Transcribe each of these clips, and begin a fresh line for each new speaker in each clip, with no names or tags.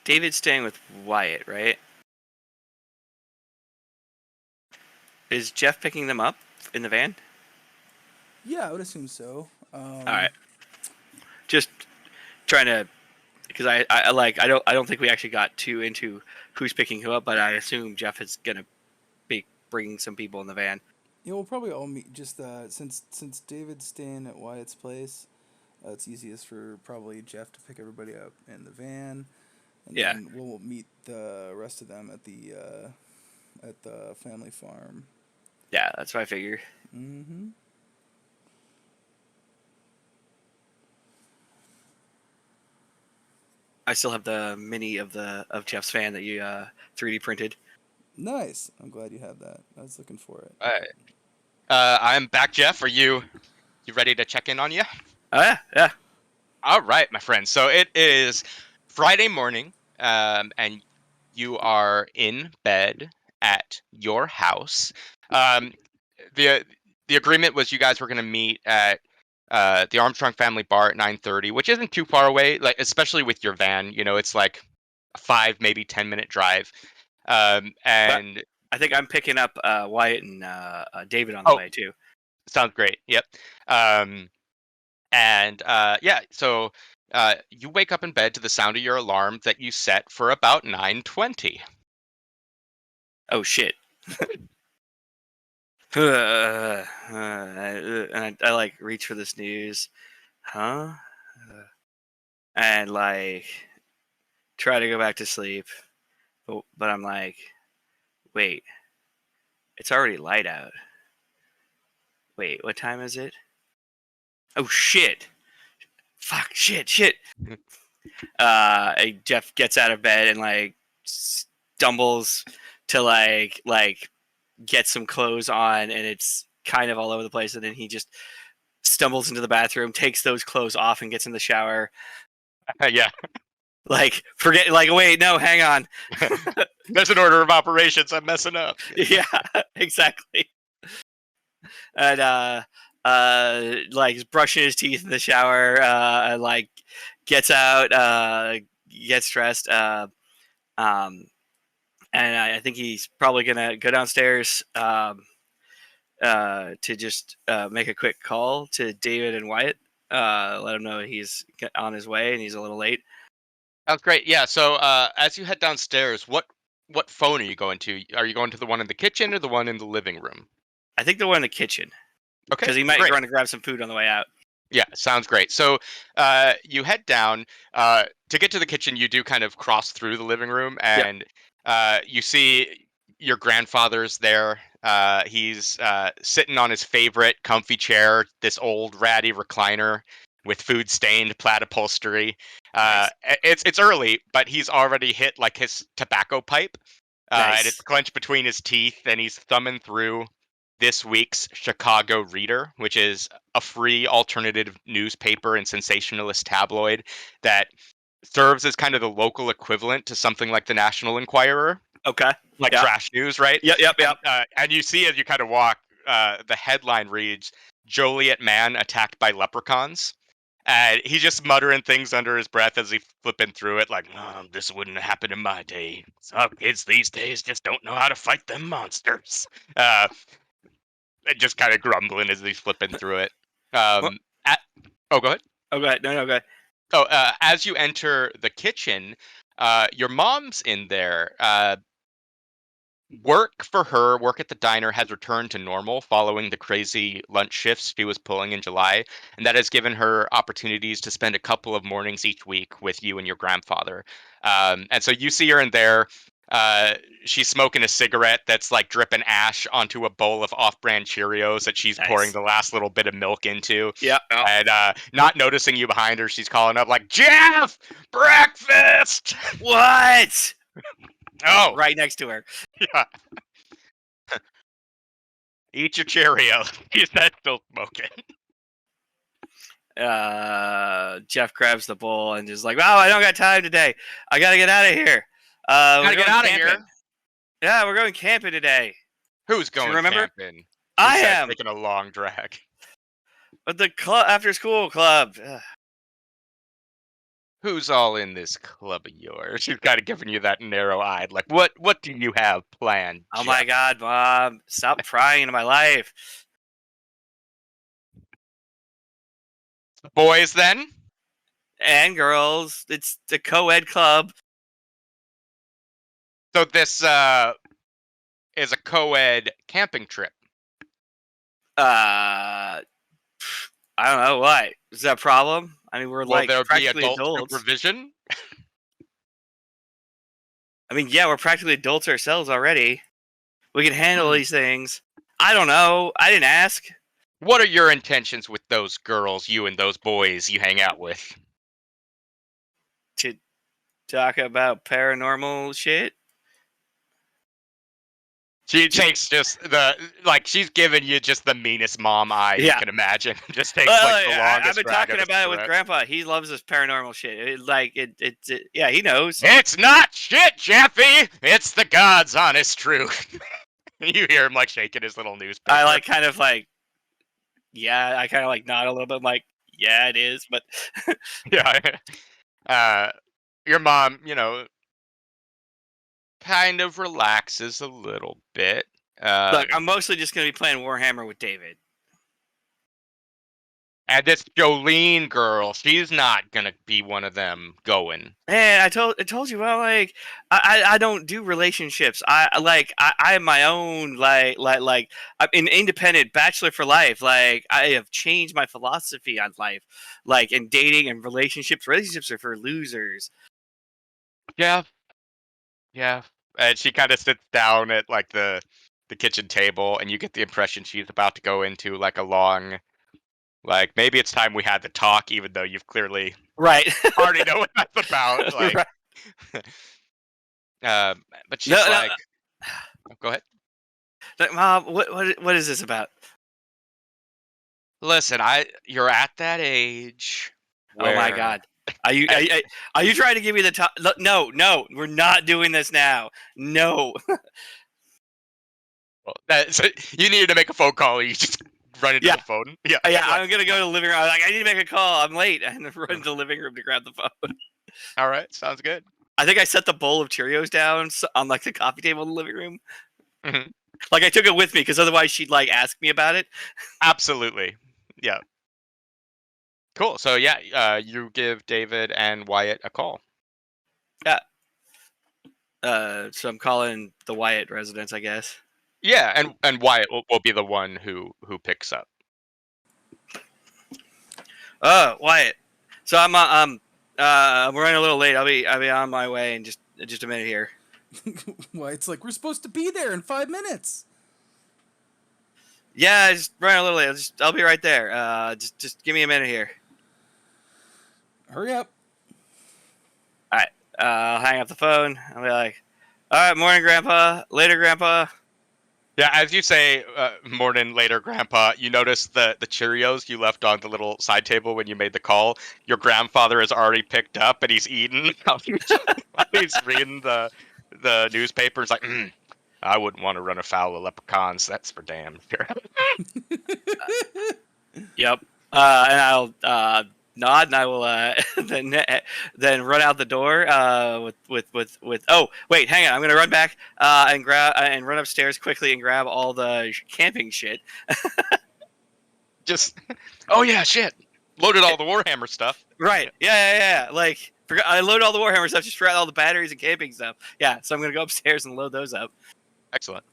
David's staying with Wyatt, right? Is Jeff picking them up in the van?
Yeah, I would assume so.
All right. Just trying to, because I don't think we actually got too into who's picking who up, but I assume Jeff is gonna be bringing some people in the van.
Yeah, we'll probably all meet. Just since David's staying at Wyatt's place, it's easiest for probably Jeff to pick everybody up in the van, and
Yeah.
then we'll meet the rest of them at the family farm.
Yeah, that's what I figured.
Mm-hmm.
I still have the mini of Jeff's fan that you 3D printed.
Nice. I'm glad you have that. I was looking for it.
All right. I'm back, Jeff. Are you ready to check in on you?
Oh yeah, yeah.
All right, my friend. So it is Friday morning, and you are in bed at your house. Um, the the agreement was you guys were going to meet at the Armstrong family bar at 9:30, which isn't too far away. Like especially with your van, it's like a 5 maybe 10 minute drive. And
I think I'm picking up Wyatt and David on the way too.
Sounds great. Yep. And yeah, so you wake up in bed to the sound of your alarm that you set for about 9:20.
Oh shit. And I like reach for the snooze, huh? And like try to go back to sleep, but I'm like, wait, it's already light out. Wait, what time is it? Oh shit! Fuck! Shit! Jeff gets out of bed and like stumbles to like get some clothes on, and it's kind of all over the place. And then he just stumbles into the bathroom, takes those clothes off, and gets in the shower.
Yeah.
Like forget. Like wait, no, hang on.
There's an order of operations. I'm messing up.
Yeah, exactly. And like brushing his teeth in the shower, like gets out, gets dressed, and I think he's probably gonna go downstairs to just make a quick call to David and Wyatt, let him know he's on his way and he's a little late.
Sounds great. Yeah. So as you head downstairs, what phone are you going to? Are you going to the one in the kitchen or the one in the living room?
I think the one in the kitchen.
Okay.
Because he might
great.
run to grab some food on the way out.
Yeah, sounds great. So you head down. To get to the kitchen, you do kind of cross through the living room, and you see your grandfather's there. He's sitting on his favorite comfy chair, this old ratty recliner with food-stained plaid upholstery.
Nice.
It's early, but he's already hit like his tobacco pipe,
Nice.
and it's clenched between his teeth, and he's thumbing through this week's Chicago Reader, which is a free alternative newspaper and sensationalist tabloid that serves as kind of the local equivalent to something like the National Enquirer.
Okay.
Like trash news, right?
Yep.
And you see as you kind of walk, the headline reads, Joliet man attacked by leprechauns. And he's just muttering things under his breath as he's flipping through it, like, this wouldn't happen in my day. Some kids these days just don't know how to fight them monsters. Just kind of grumbling as he's flipping through it. Go ahead.
Oh, go ahead. No, go ahead.
Oh, as you enter the kitchen, your mom's in there. Work at the diner has returned to normal following the crazy lunch shifts she was pulling in July, and that has given her opportunities to spend a couple of mornings each week with you and your grandfather. And so you see her in there. She's smoking a cigarette that's like dripping ash onto a bowl of off-brand Cheerios that she's pouring the last little bit of milk into.
Yeah.
And not noticing you behind her, she's calling up like, Jeff, breakfast!
What?
Oh,
right next to her.
Yeah. Eat your Cheerios. He's still smoking.
Jeff grabs the bowl and is like, "Wow, I don't got time today. I gotta get out of here.
Gotta get out of here.
Yeah, we're going camping today.
Who's going camping?
I am.
Taking a long drag.
But the club after school club.
who's all in this club of yours? She's kind of giving you that narrow-eyed, like, what do you have planned,
Oh
Jeff?
my God, Mom! Stop prying into my life.
Boys, then?
And girls, it's the co-ed club.
So this is a co-ed camping trip.
I don't know what is that a problem. I mean, we're
Will
like
there be
practically
adult
adults.
supervision?
I mean, yeah, we're practically adults ourselves already. We can handle
Hmm.
these things. I don't know. I didn't ask.
What are your intentions with those girls, you and those boys you hang out with?
To talk about paranormal shit.
She takes just she's giving you just the meanest mom eye you
Yeah.
can imagine. Just takes like the longest
I've been
drag
talking
of a
about it with
cigarette.
Grandpa. He loves this paranormal shit. Yeah, he knows.
It's not shit, Jeffy! It's the God's honest truth. You hear him like shaking his little newspaper.
I kind of nod a little bit. I'm like, yeah, it is. But
Yeah. Your mom, kind of relaxes a little bit.
look, I'm mostly just gonna be playing Warhammer with David.
And this Jolene girl, she's not gonna be one of them going.
Man, I told you, well, like I don't do relationships. I am my own I'm an independent bachelor for life. Like I have changed my philosophy on life. Like in dating and relationships. Relationships are for losers.
Yeah. And she kind of sits down at like the kitchen table, and you get the impression she's about to go into like a long, like maybe it's time we had to talk, even though you've clearly
Right.
already know what that's about. Like,
right.
But she's
No.
like, oh, go ahead.
Like, Mom, what is this about?
Listen, you're at that age.
Oh my God. Are you trying to give me the top? No, we're not doing this now. No.
Well, so you needed to make a phone call. Or you just run into
Yeah.
the phone. Yeah.
Yeah, I'm gonna go to the living room. I'm like, I need to make a call. I'm late. And run to the living room to grab the phone.
All right. Sounds good.
I think I set the bowl of Cheerios down on like the coffee table in the living room.
Mhm.
Like I took it with me because otherwise she'd like ask me about it.
Absolutely. Yeah. Cool. So yeah, you give David and Wyatt a call.
Yeah. So I'm calling the Wyatt residence, I guess.
Yeah, and Wyatt will be the one who picks up.
Oh, Wyatt. So I'm we're running a little late. I'll be on my way in just a minute here.
Why, it's like we're supposed to be there in 5 minutes.
Yeah, just running a little late. I'll be right there. Just give me a minute here.
Hurry up.
All right. I'll hang up the phone. I'll be like, all right, morning, Grandpa. Later, Grandpa.
Yeah, as you say, morning later, Grandpa, you notice the Cheerios you left on the little side table when you made the call. Your grandfather has already picked up and he's eaten. He's reading the newspaper. It's like, I wouldn't want to run afoul of leprechauns. That's for damn sure.
Yep. And I'll nod, and I will then run out the door with. Oh, wait, hang on. I'm gonna run back and grab and run upstairs quickly and grab all the camping shit.
Just, oh yeah, shit. Loaded all the Warhammer stuff.
Right. Yeah. Like, I loaded all the Warhammer stuff. Just forgot all the batteries and camping stuff. Yeah. So I'm gonna go upstairs and load those up.
Excellent.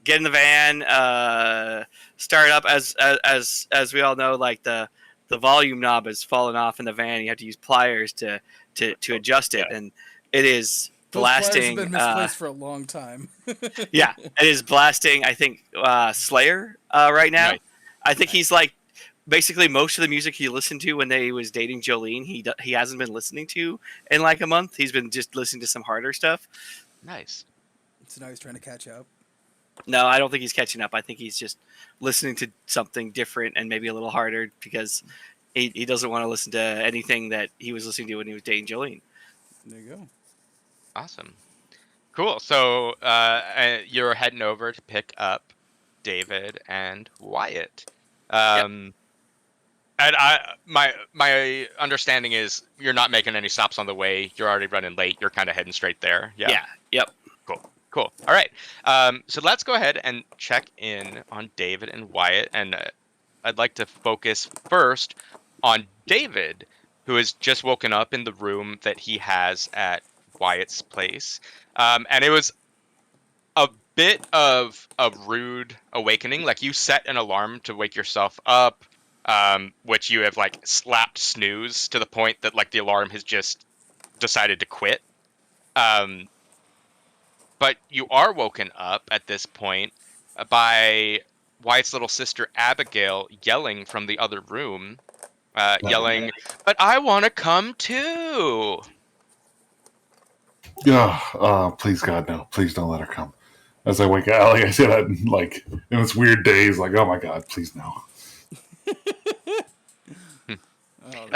Get in the van, start up as we all know, like the volume knob has fallen off in the van. You have to use pliers to adjust it, and it is
Those pliers have
blasting.
been misplaced for a long time.
Yeah, it is blasting. I think Slayer right now.
Nice.
I think he's like basically most of the music he listened to when he was dating Jolene. He hasn't been listening to in like a month. He's been just listening to some harder stuff.
Nice.
So now he's trying to catch up.
No, I don't think he's catching up. I think he's just listening to something different and maybe a little harder because he doesn't want to listen to anything that he was listening to when he was dating Jolene.
There you go.
Awesome. Cool. So you're heading over to pick up David and Wyatt. And my understanding is you're not making any stops on the way. You're already running late. You're kind of heading straight there. Yeah.
Yeah. Yep.
Cool. All right. So let's go ahead and check in on David and Wyatt, and I'd like to focus first on David, who has just woken up in the room that he has at Wyatt's place, and it was a bit of a rude awakening. Like you set an alarm to wake yourself up, which you have like slapped snooze to the point that like the alarm has just decided to quit. But you are woken up at this point by Wyatt's little sister Abigail yelling from the other room, yelling, "But I want to come too!"
Please God, no. Please don't let her come. As I wake up, like I said, like in this weird daze, like, oh my God, please no.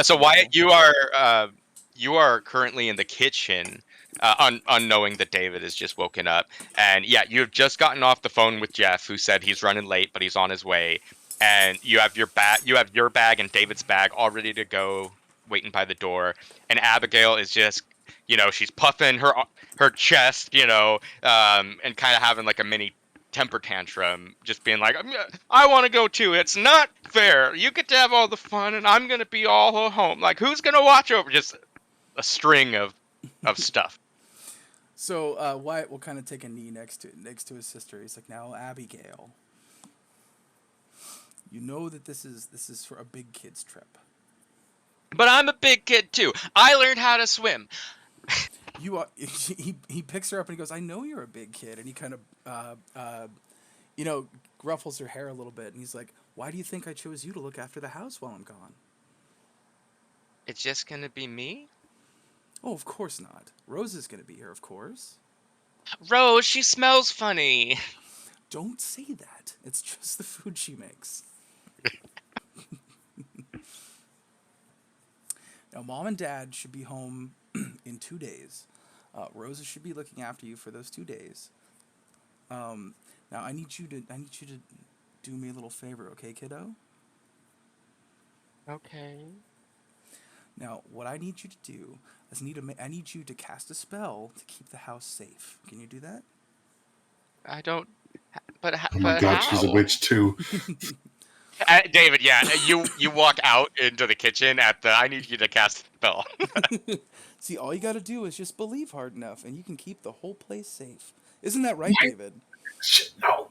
So Wyatt, you are currently in the kitchen, unknowing that David has just woken up, and yeah, you've just gotten off the phone with Jeff, who said he's running late, but he's on his way, and you have your bag and David's bag all ready to go, waiting by the door, and Abigail is just, she's puffing her chest, and kind of having like a mini temper tantrum, just being like, I want to go too. It's not fair. You get to have all the fun, and I'm gonna be all home. Like, who's gonna watch over? Just a string of stuff.
So Wyatt will kind of take a knee next to his sister. He's like, "Now, Abigail, you know that this is for a big kids trip.
But I'm a big kid too. I learned how to swim."
You are." He picks her up and he goes, "I know you're a big kid," and he kind of ruffles her hair a little bit, and he's like, "Why do you think I chose you to look after the house while I'm gone?"
It's just gonna be me?
Oh, of course not. Rose is gonna be here, of course.
Rose, she smells funny.
Don't say that. It's just the food she makes. Now, Mom and Dad should be home in 2 days. Rosa should be looking after you for those 2 days. Now, I need you to do me a little favor, okay, kiddo?
Okay.
Now, what I need you to do is I need you to cast a spell to keep the house safe. Can you do that?
I don't. But
Oh my God, she's a witch too.
David, yeah, you walk out into the kitchen at the. I need you to cast a spell.
See, all you got to do is just believe hard enough, and you can keep the whole place safe. Isn't that right, David?
No.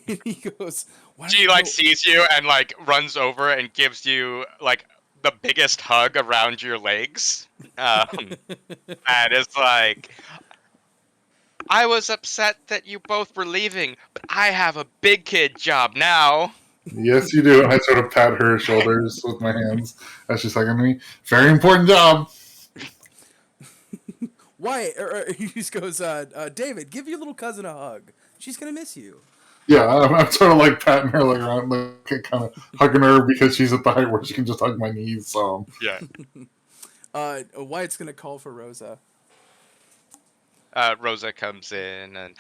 And he goes, "Why don't
She
you
like
go-"
sees you and like runs over and gives you like the biggest hug around your legs, and it's like, I was upset that you both were leaving, but I have a big kid job now.
Yes, you do. And I sort of pat her shoulders with my hands as she's hugging me. Very important job.
Wyatt, he just goes, "David, give your little cousin a hug. She's gonna miss you."
Yeah, I'm sort of like patting her like around, like kind of hugging her because she's at the height where she can just hug my knees. So
Yeah.
Wyatt's gonna call for Rosa.
Rosa comes in and,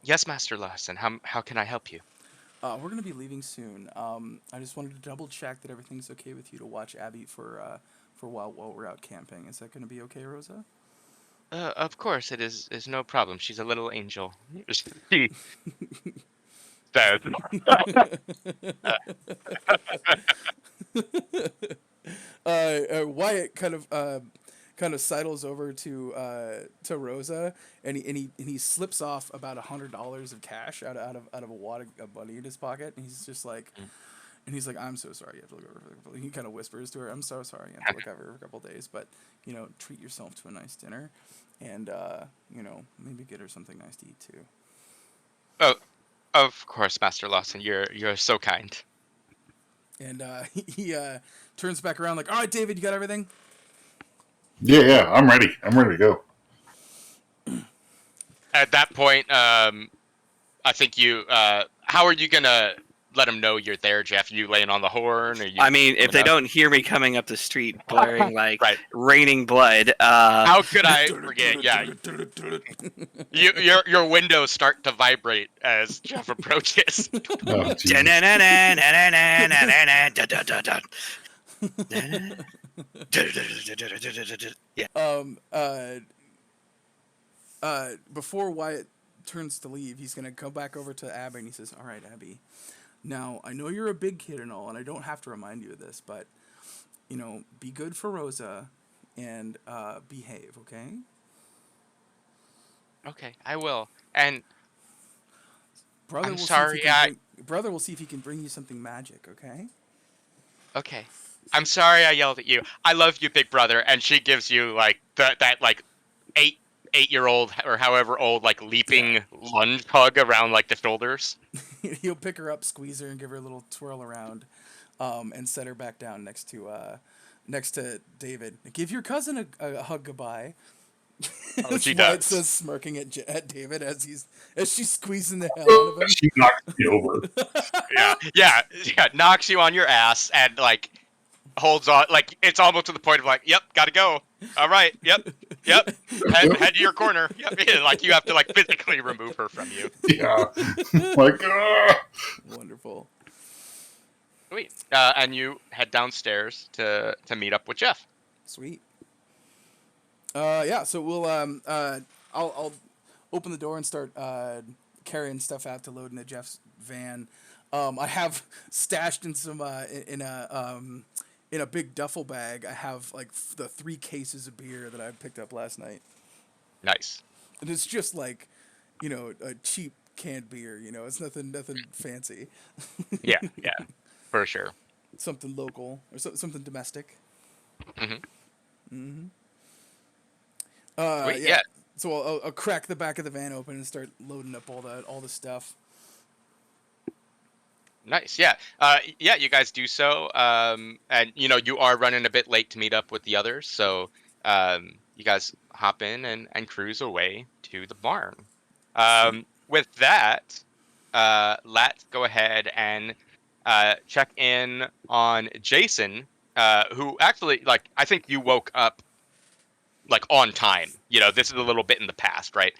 yes, Master Larson, how can I help you?
We're gonna be leaving soon. I just wanted to double check that everything's okay with you to watch Abby for a while we're out camping. Is that gonna be okay, Rosa?
Of course, it is no problem. She's a little angel. She says.
Wyatt kind of sidles over to Rosa, and he slips off about $100 of cash out of a wad of money in his pocket, and he's just like, "I'm so sorry. You have to look over." He kind of whispers to her, "I'm so sorry. You have to look over for a couple days, but treat yourself to a nice dinner, and maybe get her something nice to eat too."
Oh, of course, Master Lawson. You're so kind.
And he turns back around like, "All right, David, you got everything?"
yeah, I'm ready. I'm ready to go.
At that point, I think you. How are you gonna let them know you're there, Jeff? You laying on the horn, or you?
I mean, if
coming
they
up?
don't hear me coming up the street blaring like
Right.
raining blood,
How could I forget? Yeah, your windows start to vibrate as Jeff approaches.
Oh, Jesus.
Yeah.
Before Wyatt turns to leave, he's gonna come back over to Abby and he says, "All right, Abby. Now I know you're a big kid and all, and I don't have to remind you of this, but be good for Rosa, and behave, okay?"
Okay, I will. And
Brother
I'm
will
sorry,
see if he can Brother will see if he can bring you something magic, okay?
okay, I'm sorry I yelled at you. I love you, big brother. And she gives you like that like 8-year-old or however old like leaping lunge hug around like the shoulders.
He'll pick her up, squeeze her, and give her a little twirl around, and set her back down next to David. Give your cousin a hug goodbye.
Oh, she
Wyatt
does.
says, smirking at David as she's squeezing the hell out of him.
She knocked me over.
Yeah. Knocks you on your ass and like holds on. Like it's almost to the point of like, yep, gotta go. All right, yep. Head to your corner. Yep. Like you have to like physically remove her from you.
Yeah. Like,
Wonderful.
Sweet. And you head downstairs to meet up with Jeff.
Sweet. Yeah. So we'll I'll open the door and start carrying stuff out to load into Jeff's van. I have stashed in some in a big duffel bag. I have like the 3 cases of beer that I picked up last night,
Nice.
and it's just like, a cheap canned beer. It's nothing fancy.
Yeah, for sure.
Something local or something domestic.
Sweet,
Yeah.
yeah.
So I'll crack the back of the van open and start loading up all the stuff.
Nice, yeah. Yeah, you guys do so. And you are running a bit late to meet up with the others, so you guys hop in and cruise away to the barn. With that, let's go ahead and check in on Jason, who actually, like, I think you woke up like on time. This is a little bit in the past, right?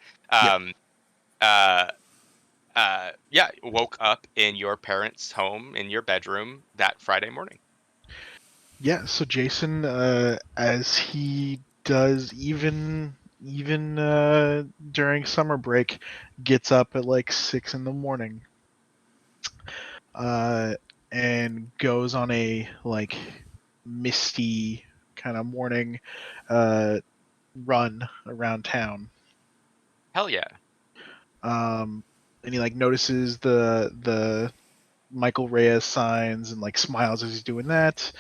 Woke up in your parents' home in your bedroom that Friday morning.
Yeah, so Jason, as he does even during summer break, gets up at like 6 in the morning, and goes on a like misty kind of morning run around town.
Hell yeah.
And he like notices the Michael Reyes signs and like smiles as he's doing that.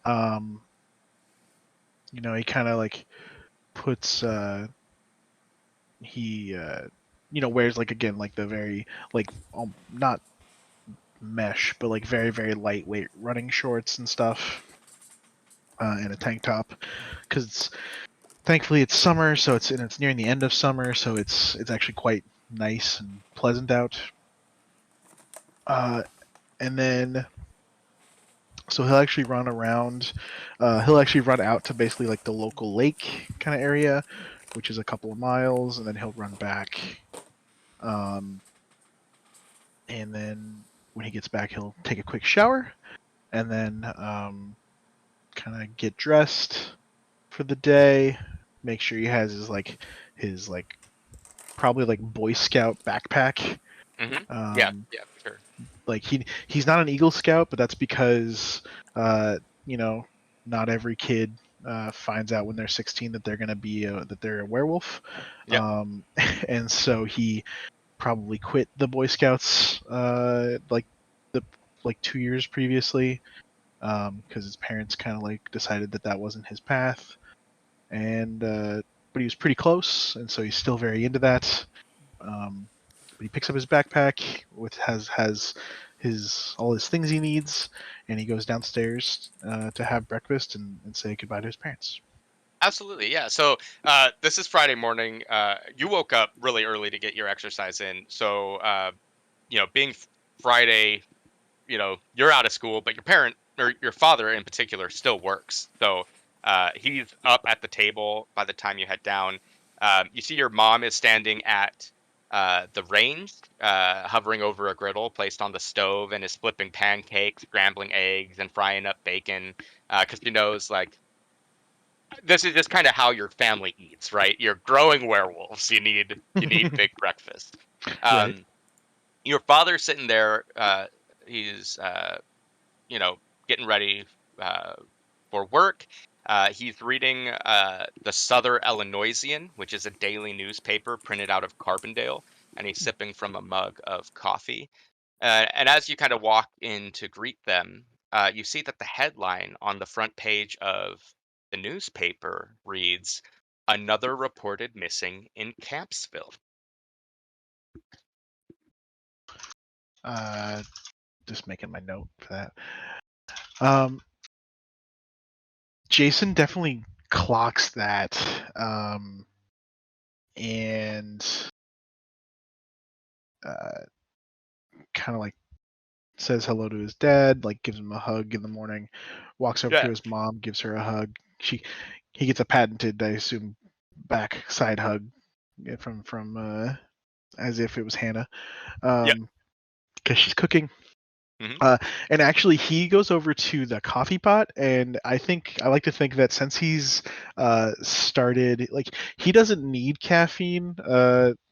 He kind of like puts he wears like again like the very like not mesh but like very very lightweight running shorts and stuff, and a tank top because thankfully it's summer, so it's nearing the end of summer, so it's actually quite nice and pleasant out. And then so he'll actually run around. He'll actually run out to basically like the local lake kind of area, which is a couple of miles, and then he'll run back. And then when he gets back, he'll take a quick shower, and then kind of get dressed for the day. Make sure he has his probably like Boy Scout backpack.
Mm-hmm. Yeah, for sure.
Like he's not an Eagle Scout, but that's because not every kid finds out when they're 16 that they're gonna be that they're a werewolf.
Yep.
And so he probably quit the Boy Scouts like 2 years previously, because his parents kind of like decided that wasn't his path, and but he was pretty close, and so he's still very into that. But he picks up his backpack, which has all his things he needs, and he goes downstairs to have breakfast and say goodbye to his parents.
Absolutely, yeah. So this is Friday morning. You woke up really early to get your exercise in. So being Friday you're out of school, but your parent or your father in particular still works. So he's up at the table by the time you head down. You see your mom is standing at the range, hovering over a griddle placed on the stove, and is flipping pancakes, scrambling eggs, and frying up bacon. Because she knows, like, this is just kind of how your family eats, right? You're growing werewolves. You need big breakfast.
Right.
Your father's sitting there. He's getting ready for work. He's reading the Southern Illinoisian, which is a daily newspaper printed out of Carbondale, and he's sipping from a mug of coffee. And as you kind of walk in to greet them, you see that the headline on the front page of the newspaper reads, "Another reported missing in Campsville."
Just making my note for that. Jason definitely clocks that, and kind of like says hello to his dad, like gives him a hug in the morning, walks over to
Yeah.
his mom, gives her a hug. He gets a patented, I assume, back side hug from as if it was Hannah, because she's cooking.
Mhm.
And actually, he goes over to the coffee pot, and I like to think that since he's started, like, he doesn't need caffeine.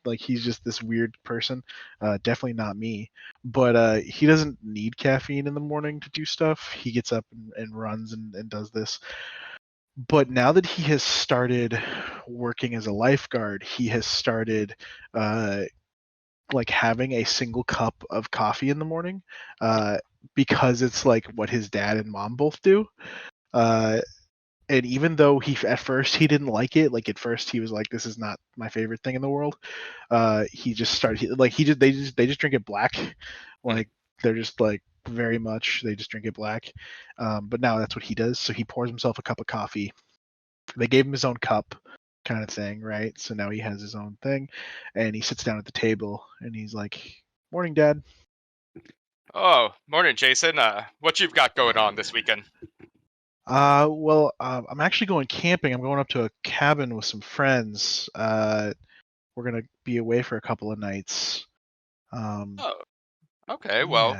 Like, he's just this weird person. Definitely not me, but he doesn't need caffeine in the morning to do stuff. He gets up and runs and does this. But now that he has started working as a lifeguard, he has started like having a single cup of coffee in the morning, because it's like what his dad and mom both do. And even though at first he didn't like it, like at first he was like, "This is not my favorite thing in the world." He just started they just drink it black, like they're just like very much they just drink it black. But now that's what he does. So he pours himself a cup of coffee. They gave him his own cup, kind of thing, right? So now he has his own thing, and he sits down at the table and he's like, "Morning, Dad."
Oh, morning, Jason. What you've got going on this weekend?
Well, I'm actually going camping. I'm going up to a cabin with some friends. We're gonna be away for a couple of nights.
Oh, okay. Well,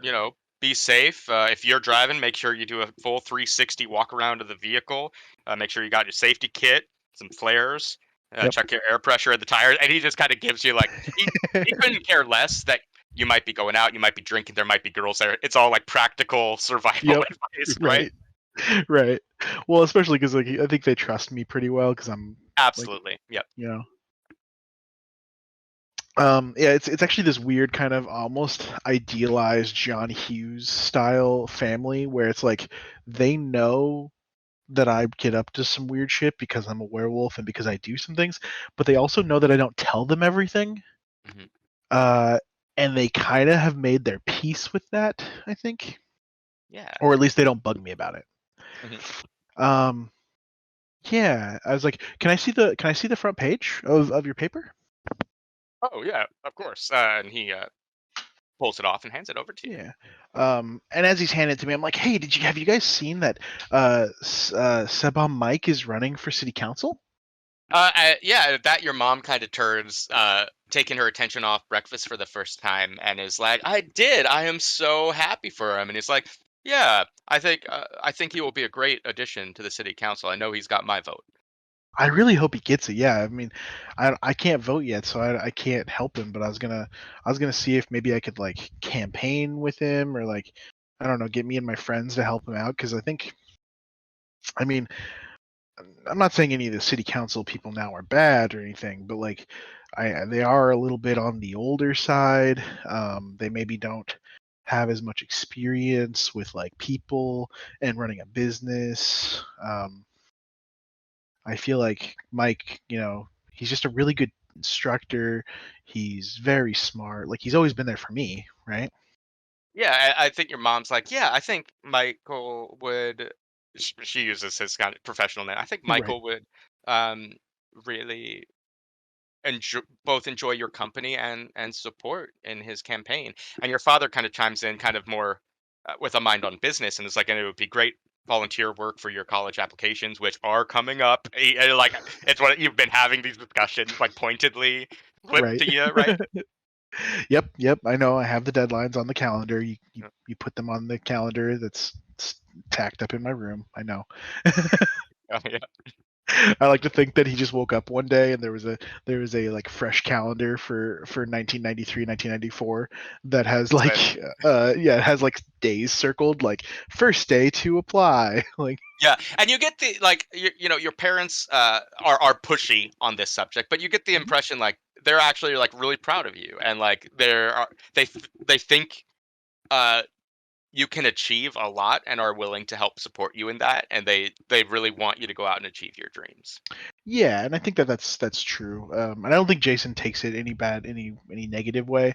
Yeah.
be safe. If you're driving, make sure you do a full 360 walk around of the vehicle. Make sure you got your safety kit, some flares.
Yep.
Check your air pressure at the tires, and he just kind of gives you, like, he couldn't care less that you might be going out, you might be drinking, there might be girls there. It's all like practical survival
Yep.
advice, right?
Right. Well, especially because like I think they trust me pretty well because I'm like,
Absolutely. Yep.
you know. Yeah, it's actually this weird kind of almost idealized John Hughes style family where it's like they know that I get up to some weird shit because I'm a werewolf and because I do some things, but they also know that I don't tell them everything.
Mhm.
Uh, and they kind of have made their peace with that, I think,
Yeah.
or at least they don't bug me about it.
Mhm.
Um, yeah, I was like, can I see the front page of your paper?
Oh yeah, of course. And he pulls it off and hands it over to you.
Yeah. And as he's handing it to me, I'm like, hey, have you guys seen that Sebam Mike is running for city council?
Yeah, that your mom kind of turns, taking her attention off breakfast for the first time, and is like, "I did. I am so happy for him." And he's like, "Yeah, I think he will be a great addition to the city council. I know he's got my vote."
I really hope he gets it. Yeah, I mean, I can't vote yet, so I can't help him. But I was gonna see if maybe I could like campaign with him or like I don't know, get me and my friends to help him out because I mean, I'm not saying any of the city council people now are bad or anything, but like they are a little bit on the older side. They maybe don't have as much experience with like people and running a business. I feel like Mike, he's just a really good instructor. He's very smart. Like he's always been there for me, right?
Yeah, I think your mom's like, "Yeah, I think Michael would." She uses his kind of professional name. I think
Right.
Michael would, um, really both enjoy your company and support in his campaign. And your father kind of chimes in, kind of more with a mind on business, and it's like, and it would be great volunteer work for your college applications, which are coming up. Like, it's what you've been having these discussions, like, pointedly put
Right.
to you, right?
Yep. I know. I have the deadlines on the calendar. You you,
Yeah.
you put them on the calendar that's tacked up in my room. I know.
Oh, yeah.
I like to think that he just woke up one day and there was a like fresh calendar for 1993, 1994 that has like
Said,
yeah, it has like days circled like first day to apply. Like
yeah, and you get the, like, your parents are pushy on this subject, but you get the impression like they're actually like really proud of you, and like they think uh you can achieve a lot and are willing to help support you in that, and they really want you to go out and achieve your dreams.
yeah, and I think that that's true. And I don't think Jason takes it any negative way.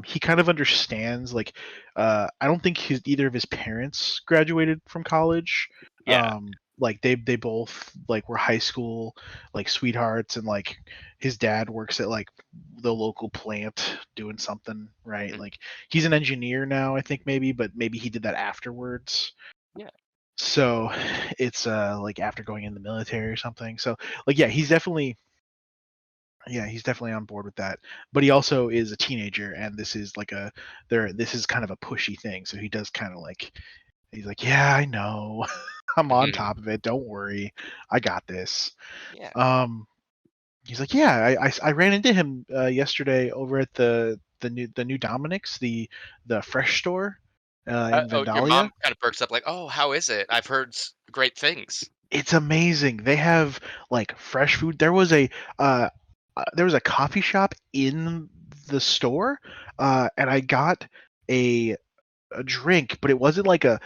He kind of understands. Like, I don't think either of his parents graduated from college.
Yeah.
Like they both like were high school like sweethearts, and like his dad works at like the local plant doing something, right?
Mm.
Like he's an engineer now, I think maybe, but maybe he did that afterwards.
Yeah.
So it's like after going in the military or something. So like he's definitely on board with that. But he also is a teenager, and this is like this is kind of a pushy thing. So he does kind of like he's like, yeah, I know. I'm on
Mhm.
top of it. Don't worry. I got this.
Yeah.
Um he's like, yeah, I ran into him yesterday over at the new Dominic's, the fresh store in
Oh, your
Vandalia.
mom kind of perks up like, "Oh, how is it? I've heard great things."
It's amazing. They have like fresh food. There was a coffee shop in the store, and I got a a drink, but it wasn't like a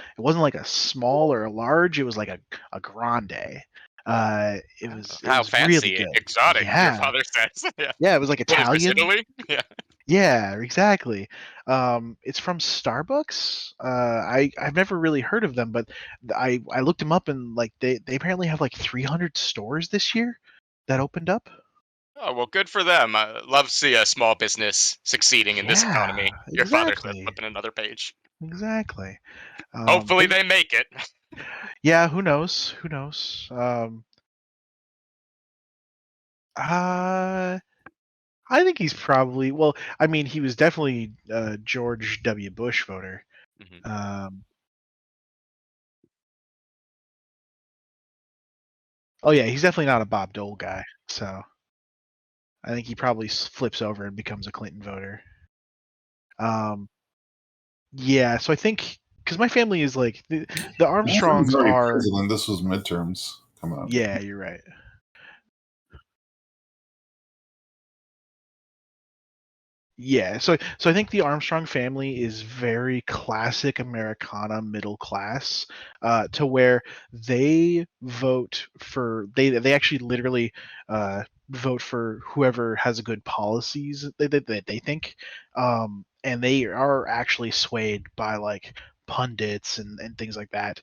small or a large. It was like a grande.
Oh,
It
how
was really
fancy,
good.
exotic, your
Yeah,
father says. Yeah.
yeah. It was like
What is this,
Italian.
Italy? Yeah.
Yeah, exactly. It's from Starbucks. I've never really heard of them, but I looked them up, and like they apparently have like 300 stores this year that opened up.
Oh, well, good for them. I love to see a small business succeeding in this
Yeah,
economy. Your father says,
exactly,
flipping another page.
exactly.
Hopefully
But
they make it.
yeah, who knows? Who knows? Uh, I think he's probably well. I mean, he was definitely a George W. Bush voter.
Mhm.
Um, oh yeah, he's definitely not a Bob Dole guy. So I think he probably flips over and becomes a Clinton voter. Um, yeah, so I think because my family is like the
He's
Armstrongs
already
are.
president. This was midterms coming up.
Yeah, you're right. Yeah, so I think the Armstrong family is very classic Americana middle class, to where they actually literally vote for whoever has a good policies that they think, and they are actually swayed by like pundits and things like that,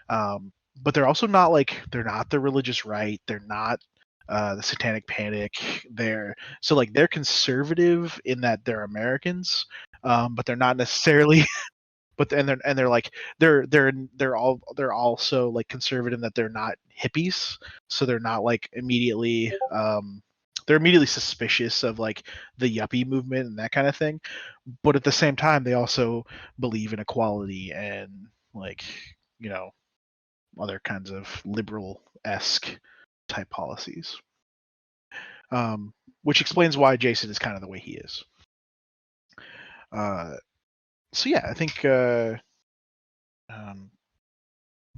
but they're also not like they're not the religious right, they're not the Satanic Panic, they're conservative in that they're Americans, but they're not necessarily. But they're like they're also like conservative in that they're not hippies, so they're not like immediately they're immediately suspicious of like the yuppie movement and that kind of thing. But at the same time, they also believe in equality and like you know other kinds of liberal esque type policies, um, which explains why Jason is kind of the way he is. Uh, so yeah, I think um,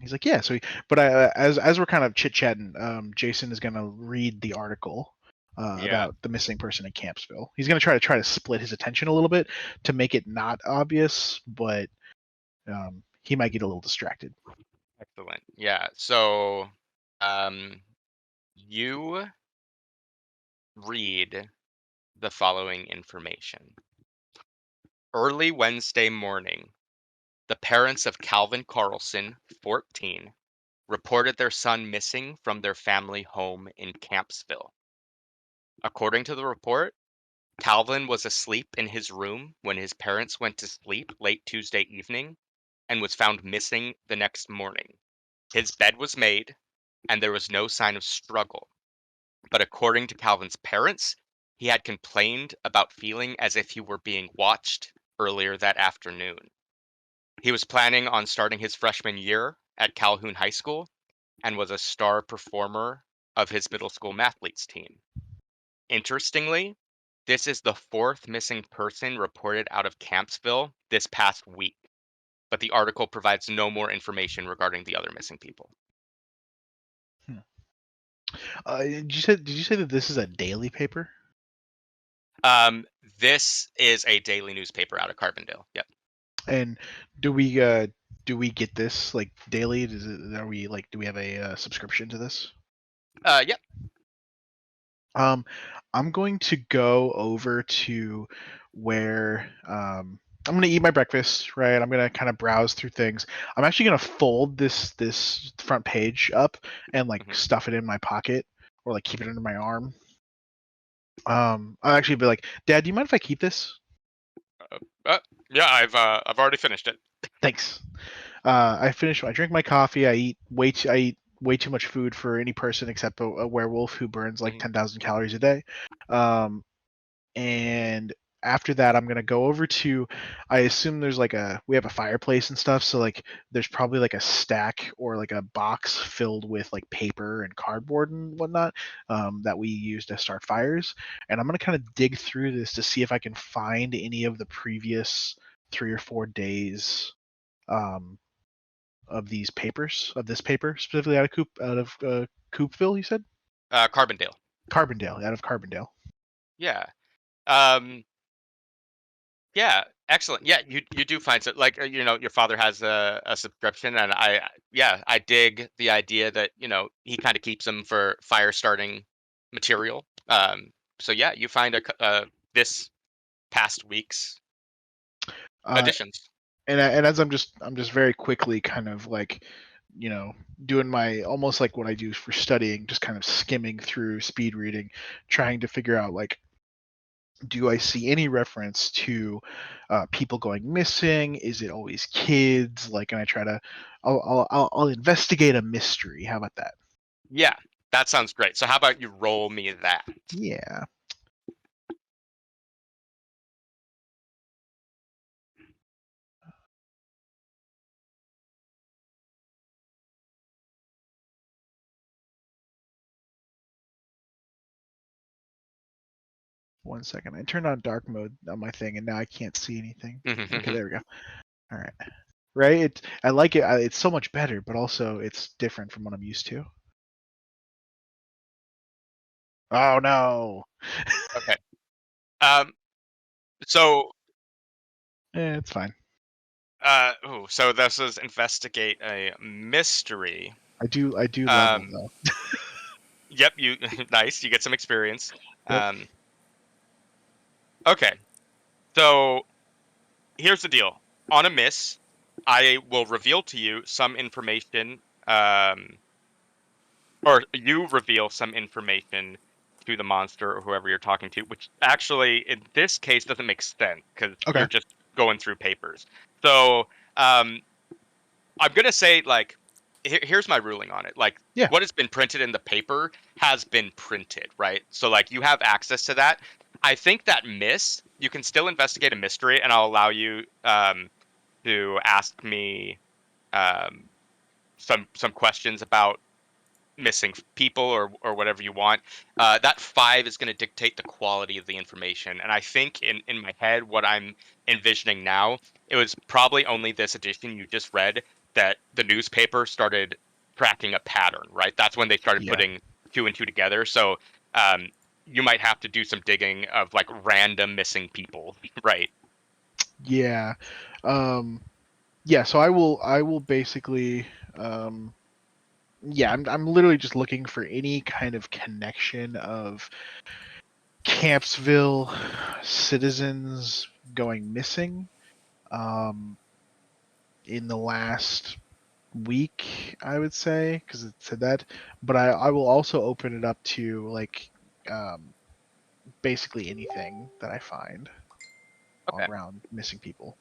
he's like, yeah. But as we're kind of chit chatting, Jason is gonna read the article
Yeah.
about the missing person in Campsville. He's gonna try to split his attention a little bit to make it not obvious, but he might get a little distracted.
Excellent. Yeah. So, um, you read the following information. Early Wednesday morning, the parents of Calvin Carlson, 14, reported their son missing from their family home in Campsville. According to the report, Calvin was asleep in his room when his parents went to sleep late Tuesday evening and was found missing the next morning. His bed was made and there was no sign of struggle. But according to Calvin's parents, he had complained about feeling as if he were being watched earlier that afternoon. He was planning on starting his freshman year at Calhoun High School and was a star performer of his middle school mathletes team. Interestingly, this is the fourth missing person reported out of Campsville this past week, but the article provides no more information regarding the other missing people.
Did you say that this is a daily paper?
This is a daily newspaper out of Carbondale. Yep.
And do we get this like daily? Do we have a subscription to this?
Yep.
I'm going to go over to where I'm going to eat my breakfast, right? I'm going to kind of browse through things. I'm actually going to fold this front page up and like
Mhm.
stuff it in my pocket or like keep it under my arm. I'll actually be like, Dad, do you mind if I keep this?
Yeah, I've already finished it.
Thanks. I drink my coffee. I eat way too much food for any person except a werewolf who burns like
Mhm.
10,000 calories a day. And after that, I'm gonna go over to. I assume we have a fireplace and stuff, so like there's probably like a stack or like a box filled with like paper and cardboard and whatnot that we use to start fires. And I'm gonna kind of dig through this to see if I can find any of the previous 3 or 4 days um, of this paper specifically out of Coopville. You said
Carbondale.
Carbondale, out of Carbondale.
Yeah. Yeah. Excellent. Yeah, you do find so like your father has a subscription, and I dig the idea that he kind of keeps them for fire starting material. So yeah, you find this past week's
Uh,
additions.
and as I'm just very quickly kind of like doing my almost like what I do for studying, just kind of skimming through speed reading, trying to figure out like, do I see any reference to people going missing? Is it always kids? Like, and I try to, I'll investigate a mystery. How about that?
Yeah, that sounds great. So how about you roll me that?
Yeah. One second. I turned on dark mode on my thing, and now I can't see anything. Okay, there we go. All right. Right. I like it. It's so much better, but also it's different from what I'm used to. Oh no.
Okay. So
It's fine.
so this is investigate a mystery.
I do level
Um,
though.
Yep, you nice. You get some experience.
Yep.
Okay. So here's the deal. On a miss, I will reveal to you some information, or you reveal some information to the monster or whoever you're talking to, which actually in this case doesn't make sense because
Okay.
you're just going through papers. So I'm gonna say like here's my ruling on it. Like
Yeah.
what has been printed in the paper has been printed, right? So like you have access to that. I think that miss, you can still investigate a mystery, and I'll allow you to ask me um, some questions about missing people or whatever you want. That 5 is going to dictate the quality of the information, and I think in my head what I'm envisioning now, it was probably only this edition you just read that the newspaper started tracking a pattern, right? That's when they started
Yeah.
putting 2 and 2 together. So um, you might have to do some digging of like random missing people, right?
Yeah. Yeah, so I will basically yeah, I'm literally just looking for any kind of connection of Campsville citizens going missing in the last week, I would say, because it said that. But I will also open it up to like basically anything that I find
Okay.
around missing people.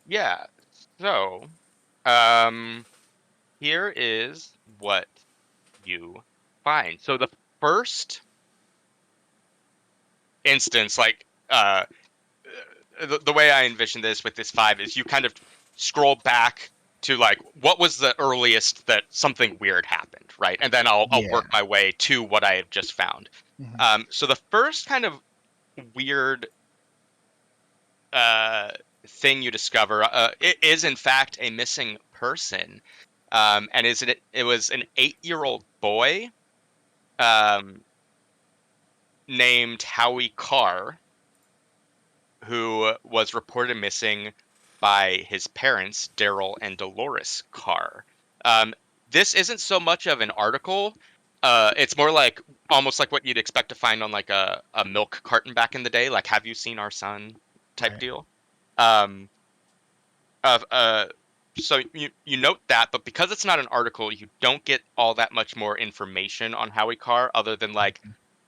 Yeah. So, here is what you find. So the first instance, like, the way I envision this with this 5 is you kind of scroll back to like what was the earliest that something weird happened, right? And then I'll
Yeah.
work my way to what I have just found.
Mhm.
So the first kind of weird thing you discover, it is in fact a missing person, and it was an 8-year-old boy um, named Howie Carr, who was reported missing by his parents, Daryl and Dolores Carr. Um, this isn't so much of an article. It's more like almost like what you'd expect to find on like a milk carton back in the day, like "Have you seen our son?" type
Right.
deal. Um, of so you note that, but because it's not an article, you don't get all that much more information on Howie Carr other than like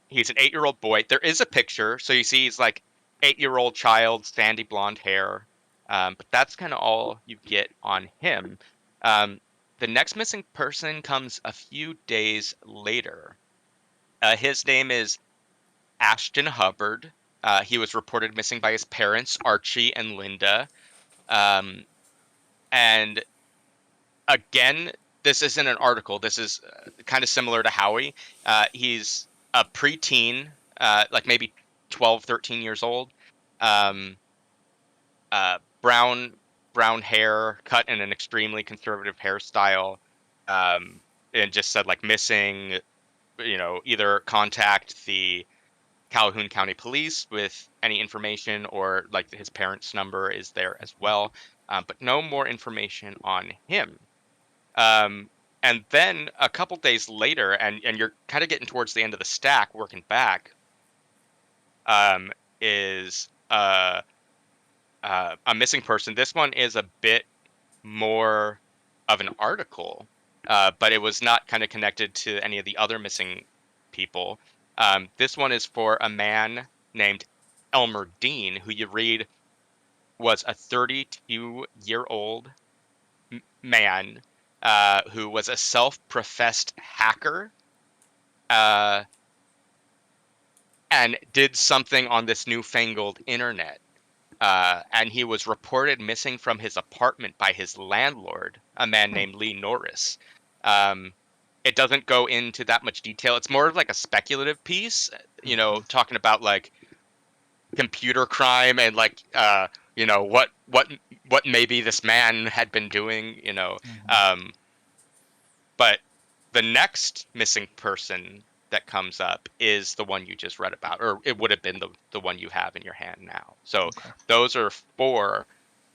he's an 8-year-old boy. There is a picture, so you see he's like 8-year-old child, sandy blonde hair. But that's kind of all you get on him. Um, the next missing person comes a few days later. His name is Ashton Hubbard. He was reported missing by his parents, Archie and Linda. Um, and again, this isn't an article. This is kind of similar to Howie. He's a preteen, like maybe 12, 13 years old. Um, brown hair, cut in an extremely conservative hairstyle, um, and just said like missing. Either contact the Calhoun County Police with any information, or like his parents' number is there as well, but no more information on him. And then a couple days later, and you're kind of getting towards the end of the stack, working back, is a missing person. This one is a bit more of an article, but it was not kind of connected to any of the other missing people. This one is for a man named Elmer Dean, who you read was a 32-year-old man who was a self-professed hacker uh, and did something on this newfangled internet. And he was reported missing from his apartment by his landlord, a man named Lee Norris. It doesn't go into that much detail. It's more of like a speculative piece, talking about like computer crime and like what maybe this man had been doing. But the next missing person that comes up is the one you just read about, or it would have been the one you have in your hand now. So
Okay.
those are 4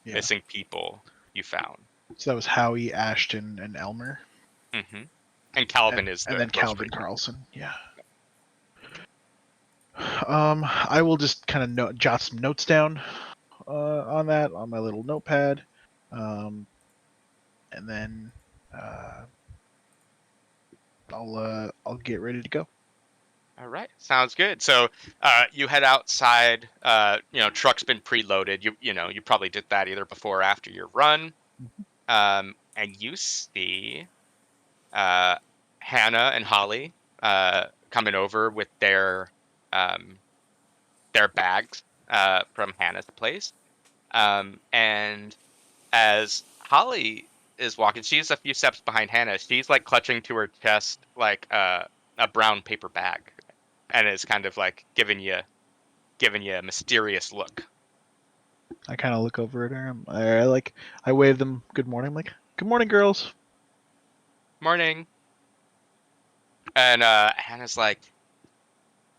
Yeah.
missing people you found.
So that was Howie, Ashton, and Elmer.
Hmm. And Calvin is the
and then
most
Calvin
recent.
Carlson. Yeah. I will just kind of jot some notes down on that on my little notepad, and then I'll get ready to go.
All right, sounds good. So you head outside. Truck's been preloaded. You probably did that either before or after your run. And you see Hannah and Holly coming over with their bags from Hannah's place. And as Holly is walking, she's a few steps behind Hannah. She's like clutching to her chest like a brown paper bag, and is kind of like giving you a mysterious look.
I kind of look over at her. I wave them good morning. I'm like, good morning, girls.
Morning. And Hannah's like,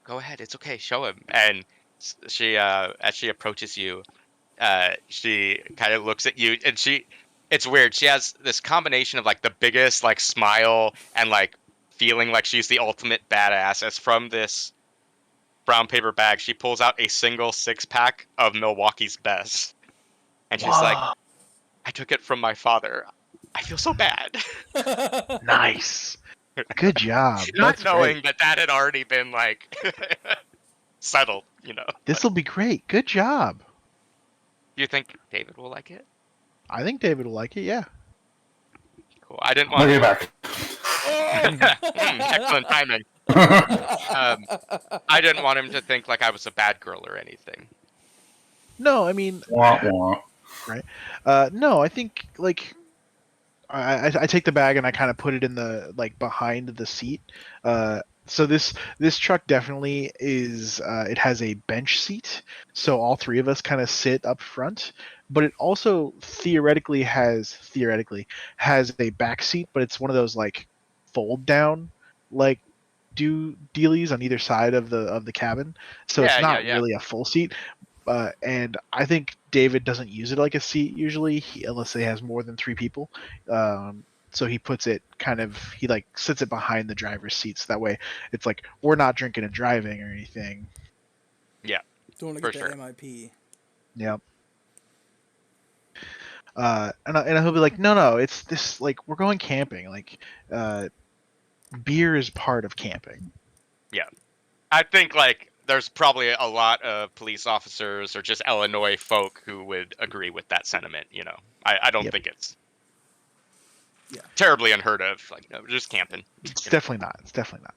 go ahead, it's okay, show him. And she as she approaches you, she kind of looks at you, and it's weird. She has this combination of like the biggest like smile and like feeling like she's the ultimate badass. As from this brown paper bag, she pulls out a single 6-pack of Milwaukee's Best, and she's like,
Wow.
I took it from my father. I feel so bad.
Nice. Good job.
Not
That's
knowing
great.
that had already been like settled.
This will be great. Good job.
Do you think David will like it?
I think David will like it. Yeah.
Cool. I didn't want.
Okay, back.
Excellent timing. I didn't want him to think like I was a bad girl or anything.
No, I mean,
Wah, wah.
no, I think like I take the bag and I kind of put it in the like behind the seat. So this truck definitely is. It has a bench seat, so all three of us kind of sit up front. But it also theoretically has a back seat, but it's one of those like fold down like dealies on either side of the cabin, so it's not
Yeah.
really a full seat. And I think David doesn't use it like a seat usually, unless he has more than 3 people. So he puts it he like sits it behind the driver's seat, so that way it's like we're not drinking and driving or anything.
Don't want to
For
get
sure.
the MIP.
Yep. And he'll be like, no, it's this like we're going camping. Like, beer is part of camping.
I think like there's probably a lot of police officers or just Illinois folk who would agree with that sentiment. I don't
Yep.
think it's
Yeah.
terribly unheard of. Like, no, just camping.
It's definitely not. It's definitely not.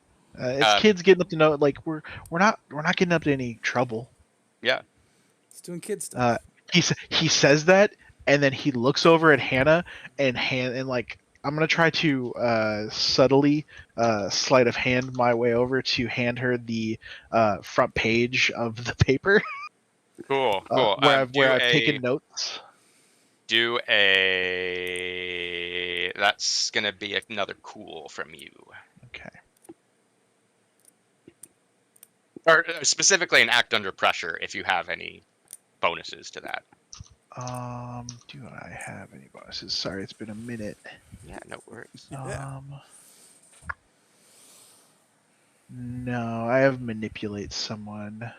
It's
Um,
kids getting up to know like we're not getting up to any trouble.
It's doing kid stuff.
He says that, and then he looks over at Hannah and like I'm gonna try to subtly sleight of hand my way over to hand her the front page of the paper
Cool.
where I've taken notes.
Do a. That's gonna be another cool from you,
Okay.
or specifically an act under pressure if you have any bonuses to that.
Do I have any bonuses? Sorry, it's been a minute.
Yeah, no worries.
Yeah.
No, I have manipulate someone.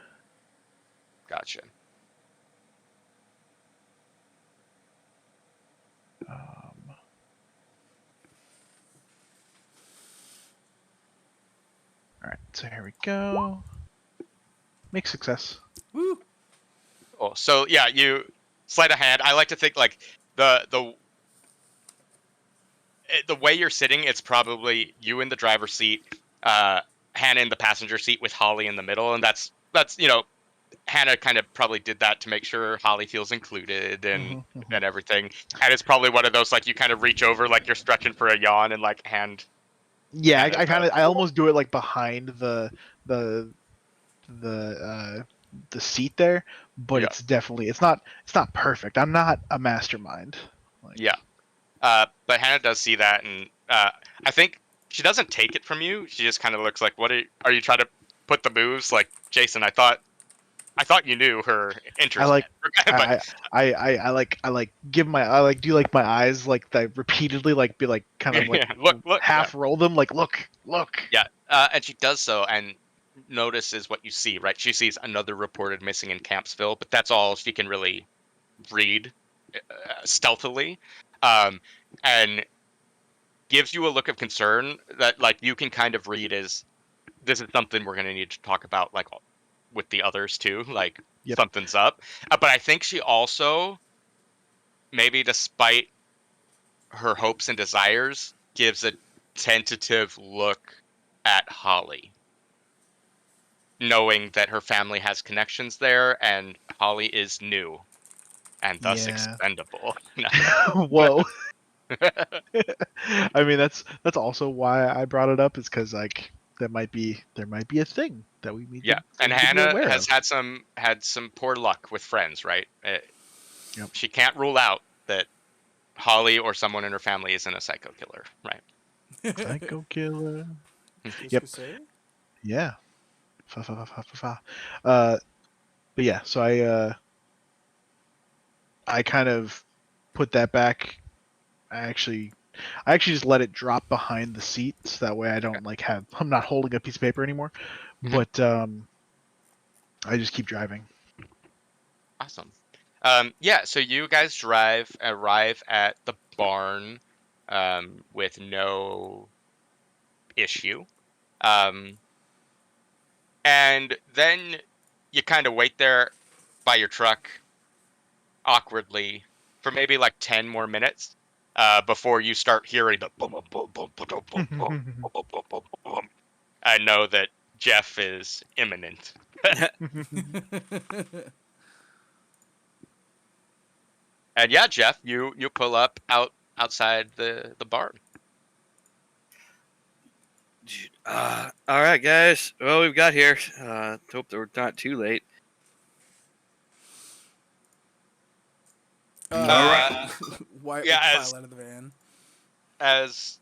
Gotcha.
All right, so here we go. Make success.
Woo!
Cool. So yeah, you sleight of hand. I like to think like the way you're sitting, it's probably you in the driver's seat, Hannah in the passenger seat with Holly in the middle, and that's Hannah kind of probably did that to make sure Holly feels included and and everything. And it's probably one of those like you kind of reach over like you're stretching for a yawn and like hand.
Yeah,
Kind of,
I almost do it like behind the seat there, but
Yeah.
it's not perfect. I'm not a mastermind. Like,
Yeah. But Hannah does see that, and I think she doesn't take it from you. She just kind of looks like, "What are you trying to put the moves?" Like Jason, I thought you knew her interest.
I like
but,
I like give my do like my eyes like that repeatedly like be like kind of like
look,
half roll them like look.
Yeah, and she does so, and notices what you see. Right, she sees another reported missing in Campsville, but that's all she can really read stealthily, and gives you a look of concern that like you can kind of read as this is something we're going to need to talk about like with the others too, like
Yep.
something's up. But I think she also, maybe despite her hopes and desires, gives a tentative look at Holly, knowing that her family has connections there and Holly is new and thus
Yeah.
expendable.
Whoa. I mean that's also why I brought it up is because like there might be a thing that we need.
Yeah, and
to be
Hannah
aware
has
of.
had some poor luck with friends, right?
Yep.
She can't rule out that Holly or someone in her family isn't a psycho killer, right?
Psycho killer.
Qu'est-ce
Yep.
que c'est?
Yeah. Fa, fa, fa, fa, fa, fa. But yeah, so I kind of put that back. I actually just let it drop behind the seat so that way I don't I'm not holding a piece of paper anymore.
Mhm.
But I just keep driving.
Awesome. Yeah, so you guys arrive at the barn with no issue. And then you kind of wait there by your truck awkwardly for maybe like 10 more minutes before you start hearing the boom, boom, boom, boom, boom, boom, boom, boom, boom, boom, boom, boom. I know that Jeff is imminent. And yeah, Jeff, you pull up outside the barn.
All right, guys. Well, we've got here. Hope that we're not too late.
Wyatt
yeah,
would
as-
pile out of the van.
As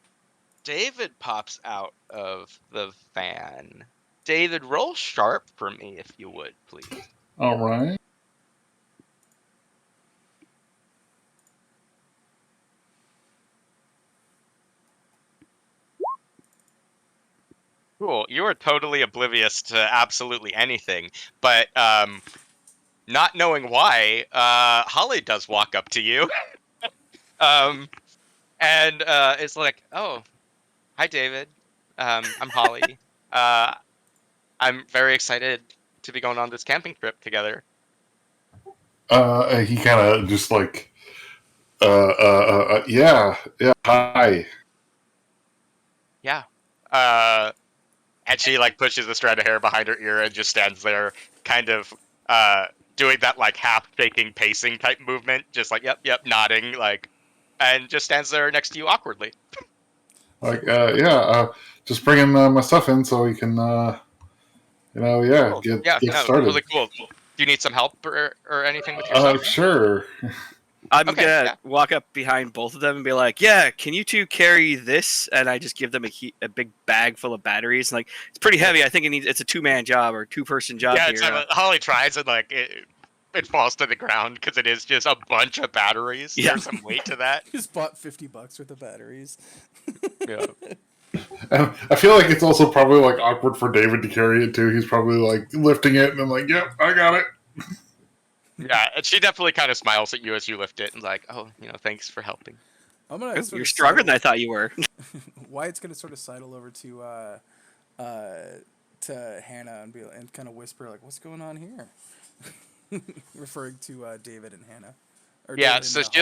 David pops out of the van, David, roll sharp for me if you would, please.
All right.
Cool. You are totally oblivious to absolutely anything, but not knowing why, Holly does walk up to you, and it's like, "Oh, hi, David. I'm Holly. I'm very excited to be going on this camping trip together."
He kind of just like, yeah, hi.
Yeah. And she like pushes a strand of hair behind her ear and just stands there, kind of doing that like half shaking pacing type movement, just like yep, nodding, like, and just stands there next to you awkwardly.
Like, just bringing my stuff in so we can,
Cool.
get
No,
started.
really cool. Do you need some help or anything with your stuff?
Sure.
I'm
Okay,
gonna
yeah.
walk up behind both of them and be like, "Yeah, can you two carry this?" And I just give them a big bag full of batteries. Like, it's pretty heavy. I think it's a 2-man job or 2-person job
Yeah,
here.
it's, Holly tries and like it falls to the ground because it is just a bunch of batteries.
Yeah.
There's some weight to that.
Just bought $50 worth of batteries.
Yeah.
And I feel like it's also probably like awkward for David to carry it too. He's probably like lifting it, and I'm like, "Yep, I got it."
Yeah, and she definitely kind of smiles at you as you lift it and like, "Oh, thanks for helping."
I'm gonna.
You're
sort of
stronger than I
sidle-
thought you were.
Wyatt's gonna sort of sidle over to Hannah and kind of whisper like, "What's going on here?" Referring to David and Hannah. Or
Yeah,
David
so
and,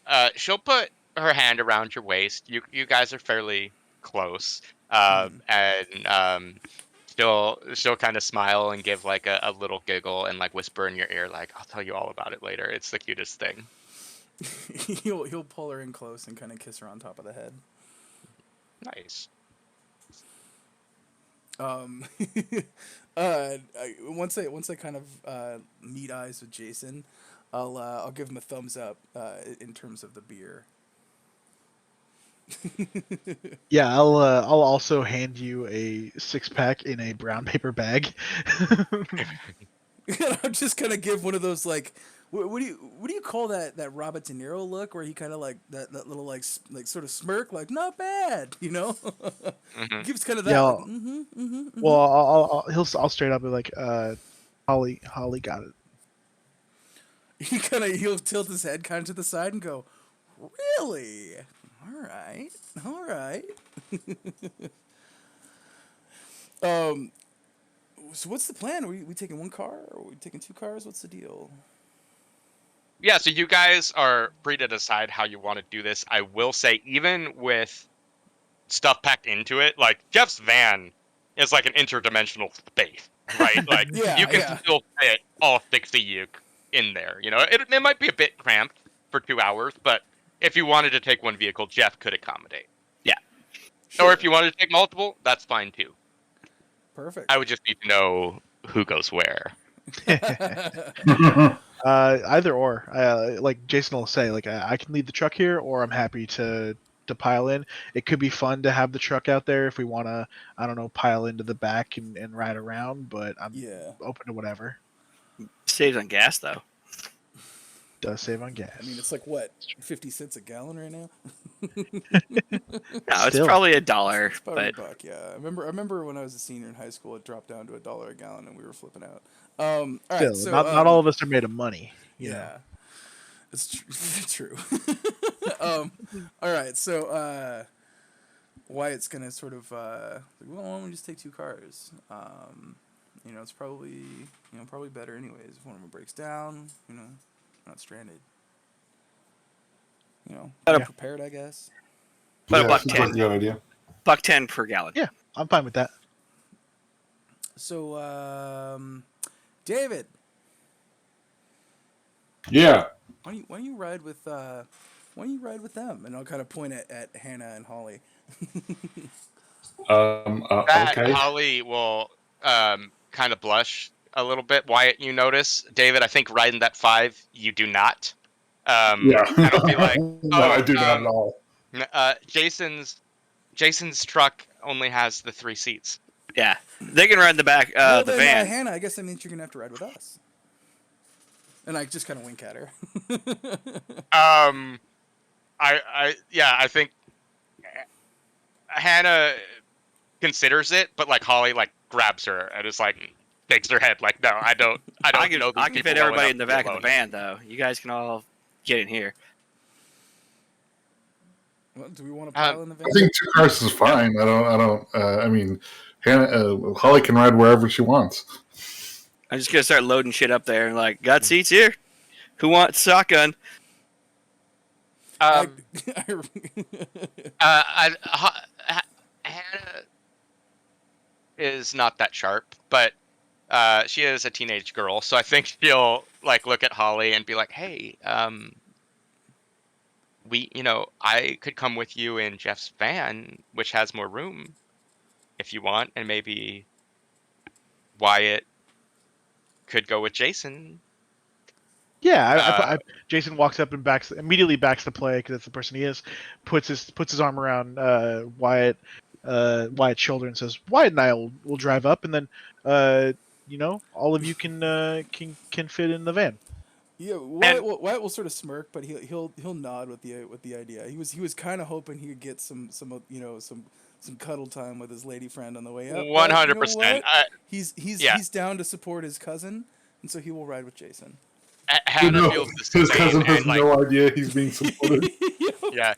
Holly.
she'll put her hand around your waist. You guys are fairly close, and she'll kind of smile and give like a little giggle and like whisper in your ear like, "I'll tell you all about it later. It's the cutest thing."
he'll pull her in close and kind of kiss her on top of the head.
Nice.
Once I kind of meet eyes with Jason, I'll give him a thumbs up in terms of the beer.
Yeah, I'll also hand you a 6-pack in a brown paper bag.
I'm just gonna give one of those like, what do you call that Robert De Niro look where he kind of like that little like sort of smirk, like not bad,
Mhm.
Gives kind of that.
Yeah,
Like,
Well, I'll straight up be like, Holly got it.
He'll tilt his head kind of to the side and go, really? All right. So what's the plan? Are we taking one car? Or are we taking 2 cars? What's the deal?
Yeah, so you guys are free to decide how you want to do this. I will say, even with stuff packed into it, like Jeff's van is like an interdimensional space, right? Like
Yeah,
you can
yeah.
still fit all 6 of you in there. It might be a bit cramped for 2 hours, but if you wanted to take one vehicle, Jeff could accommodate.
Sure.
Or if you wanted to take multiple, that's fine too.
Perfect.
I would just need to know who goes where.
Either or. Like Jason will say, like I can leave the truck here, or I'm happy to pile in. It could be fun to have the truck out there if we want to, I don't know, pile into the back and ride around. But I'm
Yeah.
open to whatever.
Saves on gas though.
Does save on gas.
I mean, it's like what, 50 cents a gallon right now?
No, it's
Still.
probably $1.
It's about
But
$1, yeah. I remember when I was a senior in high school, it dropped down to $1 a gallon, and we were flipping out. All right,
Still,
so
not all of us are made of money. You know?
Yeah, it's true. All right, so Wyatt's gonna sort of well, why don't we just take 2 cars? it's probably probably better anyways. If one of them breaks down, not stranded.
But
Be
a-
prepared, I guess.
But
yeah,
a buck
seems like
10.
a good idea.
$1.10 per gallon.
Yeah, I'm fine with that.
So, David,
Yeah.
why don't you ride with them? And I'll kind of point at Hannah and Holly.
That
Okay.
Holly will kind of blush a little bit. Wyatt, you notice. David, I think riding that 5, you do not.
Yeah.
And I'll be like,
no, I do not at all.
Jason's truck only has the 3 seats.
Yeah, they can ride in the back,
Well,
the
then,
van.
Hannah, I guess that means you're gonna have to ride with us. And I just kind of wink at her.
I think Hannah considers it, but like Holly like grabs her and is like shakes her head like, no, I don't
I
know these
can
people
fit
well
everybody
enough
in the
to be
back of
alone.
the van, though. You guys can all get in here.
Well, do we want to pile in the van?
I think 2 cars is fine. I mean, Hannah, Holly can ride wherever she wants.
I'm just gonna start loading shit up there and like, got seats here? Who wants shotgun?
Um,
I-
Hannah is not that sharp, but she is a teenage girl, so I think she'll like look at Holly and be like, "Hey, I could come with you in Jeff's van, which has more room, if you want, and maybe Wyatt could go with Jason."
Yeah, Jason walks up and immediately backs the play because that's the person he is. Puts his arm around Wyatt's shoulder and says, "Wyatt and I will drive up, and then all of you can fit in the van."
Yeah, Wyatt will sort of smirk, but he'll nod with the idea. He was kind of hoping he could get some cuddle time with his lady friend on the way up.
100%.
He's down to support his cousin, and so he will ride with Jason.
Hannah feels the
His
same.
cousin has
and, like,
no idea he's being supported.
yeah.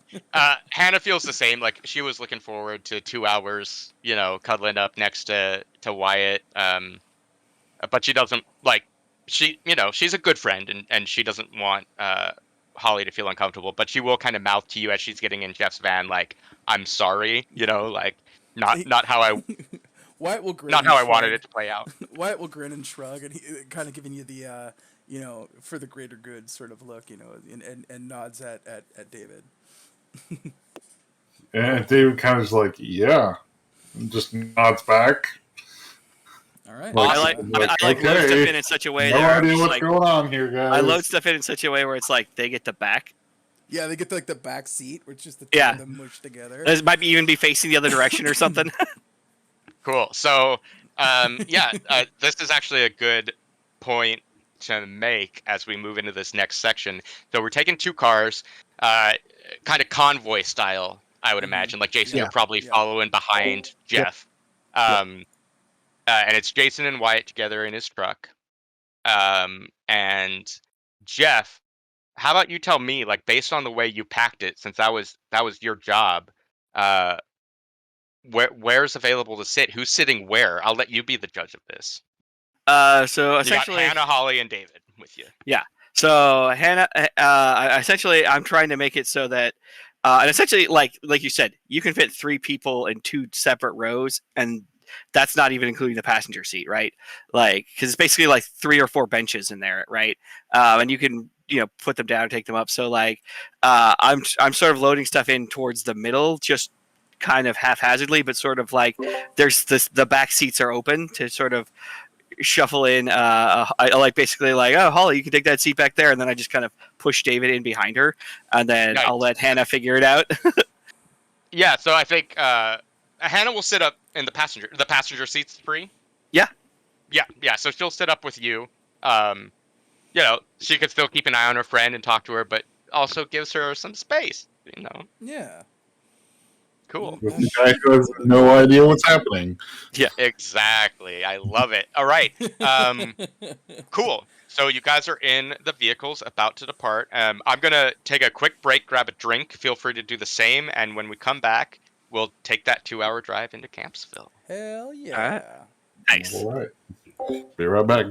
Hannah feels the same. Like she was looking forward to 2 hours, cuddling up next to Wyatt. But she doesn't like she's a good friend and she doesn't want Holly to feel uncomfortable. But she will kind of mouth to you as she's getting in Jeff's van, like, "I'm sorry," like not how I
Wyatt will grin.
not
and
how I
shrug.
wanted it to play out.
Wyatt will grin and shrug, and he kind of giving you the for the greater good sort of look, and nods at David.
And David kind of is like, yeah. And just nods back.
All right.
Like,
I like load stuff
okay.
in such a way
No
that I'm
idea
just
what's
like,
going on here, guys.
I load stuff in such a way where it's like they get the back.
Yeah, they get like the back seat, which is the two
Yeah.
of them mushed together.
This might even be facing the other direction or something.
Cool. So, this is actually a good point to make as we move into this next section. So we're taking 2 cars, kind of convoy style, I would imagine. Like Jason,
Yeah.
you're probably following behind Jeff. And it's Jason and Wyatt together in his truck. And Jeff, how about you tell me, like, based on the way you packed it, since that was your job, where's available to sit? Who's sitting where? I'll let you be the judge of this.
So
You got
essentially,
Hannah, Holly, and David with you.
so Hannah, I'm trying to make it so that, and essentially, like you said, you can fit 3 people in 2 separate rows, and that's not even including the passenger seat, right? Like, because it's basically like 3 or 4 benches in there, right? And you can put them down, take them up. So like, I'm sort of loading stuff in towards the middle, just kind of haphazardly, but sort of like there's the back seats are open to sort of shuffle in. I like basically like, oh, Holly, you can take that seat back there, and then I just kind of push David in behind her, and then
Nice.
I'll let Hannah figure it out.
Yeah, so I think Hannah will sit up in the passenger seat's free.
Yeah.
Yeah. So she'll sit up with you. She could still keep an eye on her friend and talk to her, but also gives her some space.
Yeah.
Cool.
With the guy who has no idea what's happening.
Yeah, exactly. I love it. All right. Cool. So you guys are in the vehicles about to depart. I'm going to take a quick break, grab a drink. Feel free to do the same. And when we come back, we'll take that 2-hour drive into Campsville.
Hell yeah.
Alright. Nice.
All right. Be right back.